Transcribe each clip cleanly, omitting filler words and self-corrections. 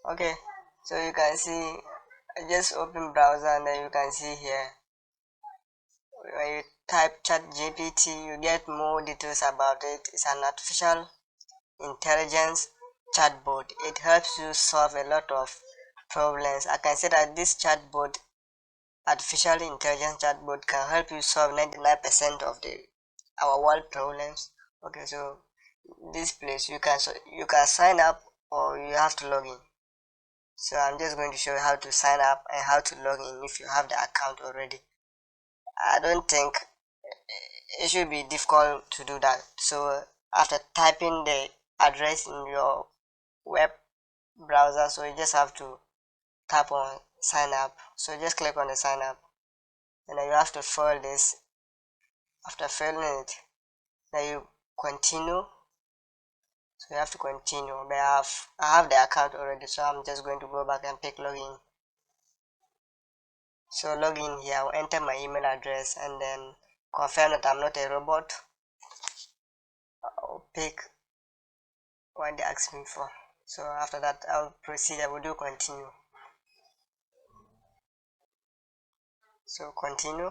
Okay, so you can see I just open browser and then you can see here when you type ChatGPT you get more details about it. It's an artificial intelligence chatbot. It helps you solve a lot of problems. I can say that this chatbot, artificial intelligence chatbot, can help you solve 99% of the our world problems. Okay, so this place you can sign up or you have to log in. So I'm just going to show you how to sign up and how to log in if you have the account already. I don't think it should be difficult to do that. So after typing the address in your web browser, so you just have to tap on sign up. So just click on the sign up and then you have to fill this. After filling it, then you continue. So you have to continue, but I have the account already, so I'm just going to go back and pick login. So log in here, I'll enter my email address and then confirm that I'm not a robot. I'll pick what they ask me for. So after that I'll proceed, I will do continue. So continue.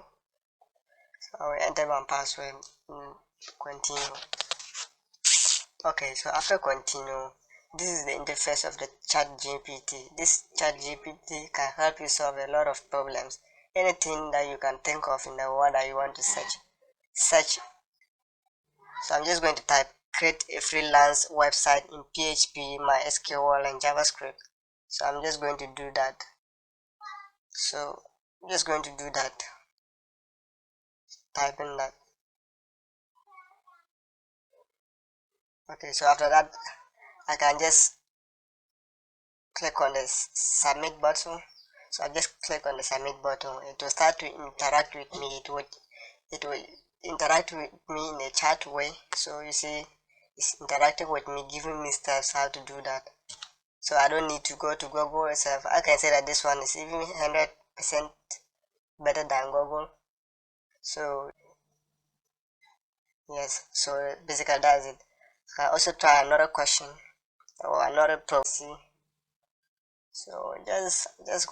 So I will enter my password and continue. Okay, so after continue, this is the interface of the ChatGPT. This ChatGPT can help you solve a lot of problems. Anything that you can think of in the world that you want to search. So I'm just going to type create a freelance website in PHP, MySQL and JavaScript. So I'm just going to do that. So I'm just going to do that. Type in that. Okay, so after that I can just click on the submit button. So I just click on the submit button. It will start to interact with me. It will interact with me in a chat way. So you see it's interacting with me, giving me steps how to do that. So I don't need to go to Google itself. I can say that this one is even 100% better than Google. So yes, so basically that's it. I can also try another question or another proxy. So just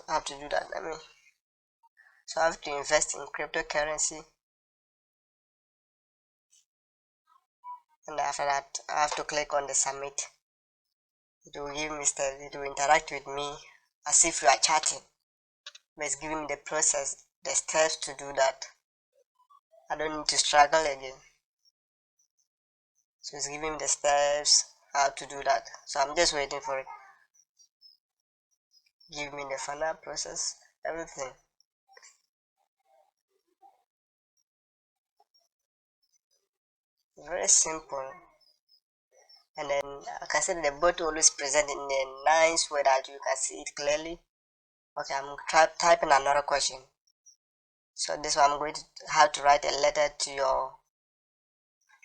have to do that. So I have to invest in cryptocurrency, and after that I have to click on the submit. It will give me steps. It will interact with me as if we are chatting, but it's giving me the process, the steps to do that. I don't need to struggle again. So it's giving me the steps how to do that. So I'm just waiting for it. Give me the final process, everything. Very simple. And then I can say that the bot always present in a nice way that you can see it clearly. Okay, I'm typing another question. So this one I'm going to have to write a letter to your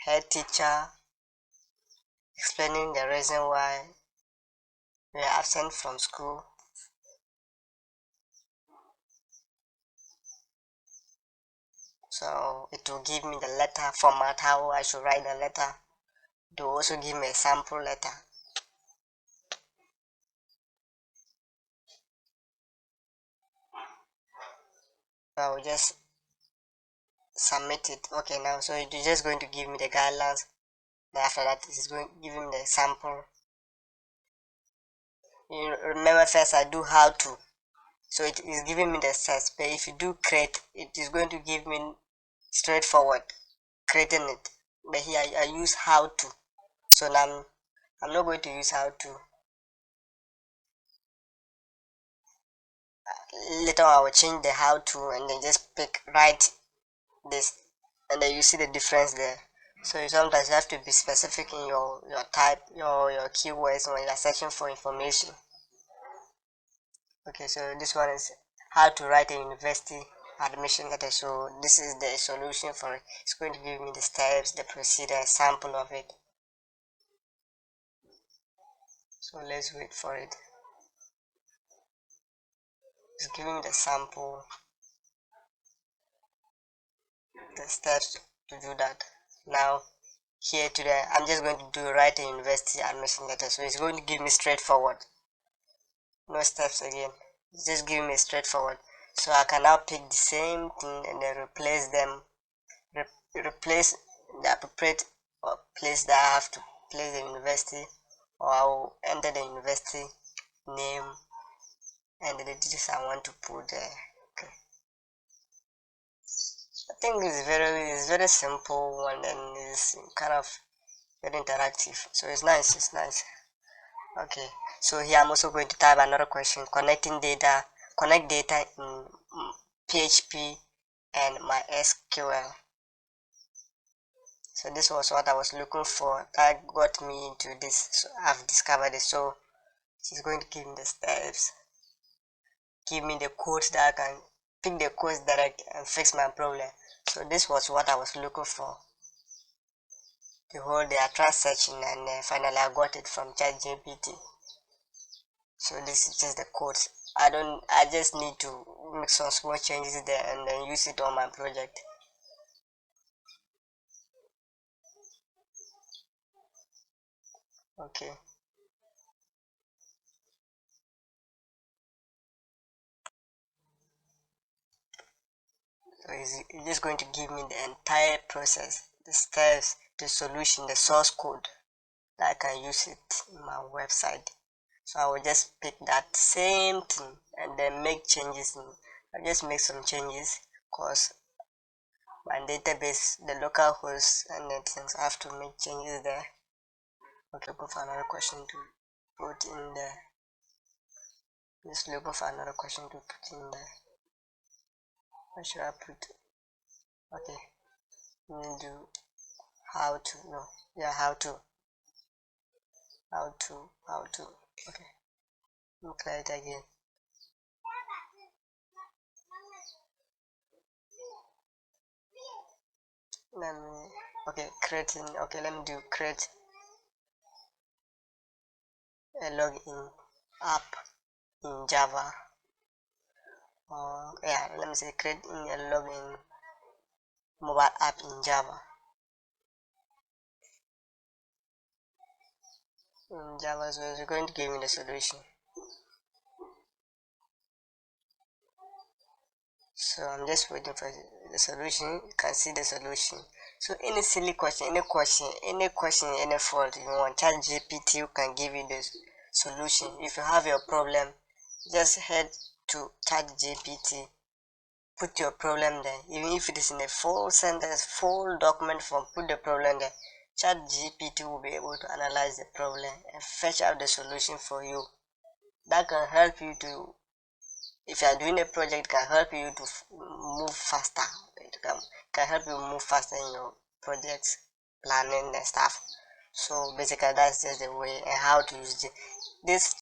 head teacher explaining the reason why you are absent from school. So it will give me the letter format, how I should write the letter. It will also give me a sample letter. So I will just submit it. Okay, now so it is just going to give me the guidelines. Then after that it is going to give me the sample. You remember first I do how to. So it is giving me the steps, but if you do create, it is going to give me straightforward creating it. But here I use how to. So now I'm not going to use how to. Later on I will change the how to and then just pick write this, and then you see the difference there. So you sometimes have to be specific in your type, your keywords when you're searching for information. Okay, so this one is how to write a university admission letter. So this is the solution for it. It's going to give me the steps, the procedure, sample of it. So let's wait for it. It's giving the sample, the steps to do that. Now here today I'm just going to write a university admission letter. So it's going to give me straightforward. no steps again. Just give me straightforward. So I can now pick the same thing and then replace them, replace the appropriate place that I have to place the university, or I will enter the university name and the details I want to put there. Okay. I think it's very simple one, and it's kind of very interactive. So it's nice. It's nice. Okay. So here I'm also going to type another question: connect data in PHP and MySQL. So this was what I was looking for. That got me into this. So I've discovered it. So she's going to give me the steps, give me the codes that I can pick the codes that I can fix my problem. So this was what I was looking for. The whole day I tried searching, and finally I got it from ChatGPT. So this is just the codes. I just need to make some small changes there and then use it on my project. Okay. So it's just going to give me the entire process, the steps, the solution, the source code that I can use it in my website. So I will just pick that same thing and then make changes I'll just make some changes because my database, the local host and then things, I have to make changes there. Okay, go for another question to put in there. Just look for another question to put in there. What should I put? Okay, we'll do how to, no, yeah, how to. Okay, look at it again. Let me, okay, okay, let me do create a login app in Java. Yeah, let me say create a login mobile app in Java. In Java, so it's going to give me the solution. So I'm just waiting for the solution. You can see the solution. So any silly question, any fault you want, ChatGPT can give you the solution. If you have your problem, just head to ChatGPT, put your problem there. Even if it is in a full sentence, full document form, put the problem there. ChatGPT will be able to analyze the problem and fetch out the solution for you. That can help you to, if you are doing a project, can help you to move faster. It can help you move faster in your projects planning and stuff. So basically that's just the way and how to use this